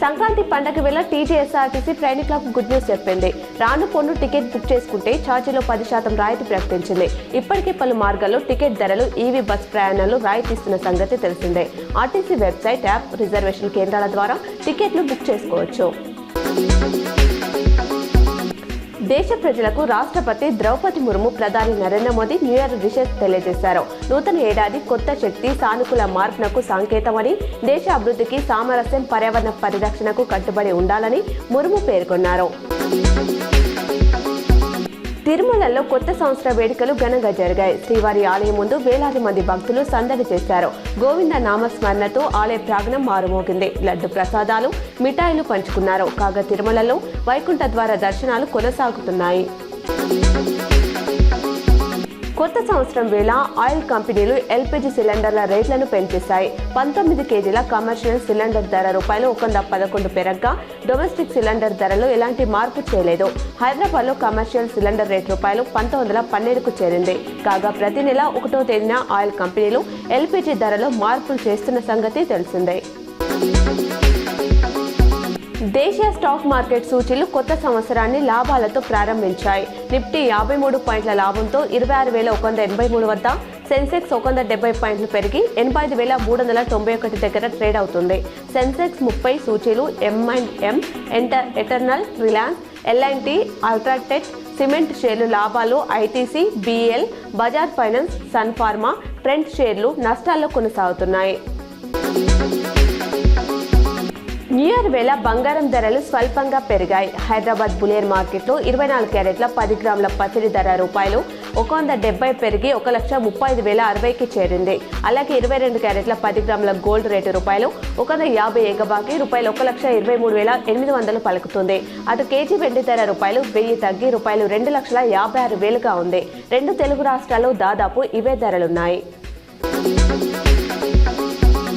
సంక్రాంతి పండగ వేళ టీజీఎస్ఆర్టీసీ ప్రయాణికులకు గుడ్ న్యూస్ చెప్పింది. రాను పొన్ను టికెట్ బుక్ చేసుకుంటే ఛార్జీలో 10% రాయితీ ప్రకటించింది. ఇప్పటికే పలు మార్గాల్లో టికెట్ ధరలు ఈవీ బస్ ప్రయాణాలు రాయితీ ఇస్తున్న సంగతి తెలిసిందే. ఆర్టీసీ వెబ్సైట్, యాప్, రిజర్వేషన్ కేంద్రాల ద్వారా టికెట్లు బుక్ చేసుకోవచ్చు. దేశ ప్రజలకు రాష్ట్రపతి ద్రౌపది ముర్ము, ప్రధాని Narendra Modi new year wishes తెలియజేశారు. నూతన ఏడాది కొత్త శక్తి, సానుకూల మార్పునకు సంకేతమని, దేశ అభివృద్ధికి, సామరస్యం, పర్యావరణ పరిరక్షణకు కట్టుబడి ఉండాలని ముర్ము పేర్కొన్నారు. తిరుమలలో కొత్త సంవత్సర వేడుకలు ఘనంగా జరిగాయి. శ్రీవారి ఆలయం ముందు వేలాది మంది భక్తులు సందడి చేశారు. గోవింద నామస్మరణతో ఆలయ ప్రాంగణం మారుమోగింది. లడ్డు ప్రసాదాలు, మిఠాయిలు పంచుకున్నారు. కాగా తిరుమలలో వైకుంఠ ద్వార దర్శనాలు కొనసాగుతున్నాయి. కొత్త సంవత్సరం వేళ ఆయిల్ కంపెనీలు ఎల్పీజీ సిలిండర్ల రేట్లను పెంచేశాయి. 19 కేజీల కమర్షియల్ సిలిండర్ ధర ₹111 పెరగ్గా, డొమెస్టిక్ సిలిండర్ ధరలో ఎలాంటి మార్పు చేయలేదు. హైదరాబాద్లో కమర్షియల్ సిలిండర్ రేట్ ₹1912కు చేరింది. కాగా ప్రతి నెల 1వ తేదీన ఆయిల్ కంపెనీలు ఎల్పీజీ ధరలో మార్పులు చేస్తున్న సంగతి తెలిసిందే. దేశీయ స్టాక్ మార్కెట్ సూచీలు కొత్త సంవత్సరాన్ని లాభాలతో ప్రారంభించాయి. నిఫ్టీ 53 పాయింట్ల లాభంతో 26,183 వద్ద, సెన్సెక్స్ 170 పాయింట్లు పెరిగి 85,391 దగ్గర ట్రేడ్ అవుతుంది. సెన్సెక్స్ 30 సూచీలు M&M, eternal, Reliance, L&T, UltraTech cement షేర్లు లాభాలు, ITC, BEL, Bajaj finance, Sun Pharma, Trent షేర్లు నష్టాల్లో కొనసాగుతున్నాయి. న్యూ ఇయర్ వేళ బంగారం ధరలు స్వల్పంగా పెరిగాయి. హైదరాబాద్ బులియన్ మార్కెట్లో 24 క్యారెట్ల 10 గ్రాముల పసిడి ధర ₹170 పెరిగి 1,35,060కి చేరింది. అలాగే 22 క్యారెట్ల 10 గ్రాముల గోల్డ్ రేటు ₹150 ఎగబాకి ₹1,23,800 పలుకుతుంది. అటు కేజీ వెండి ధర ₹1000 తగ్గి ₹2,56,000గా ఉంది. రెండు తెలుగు రాష్ట్రాల్లో దాదాపు ఇవే ధరలున్నాయి.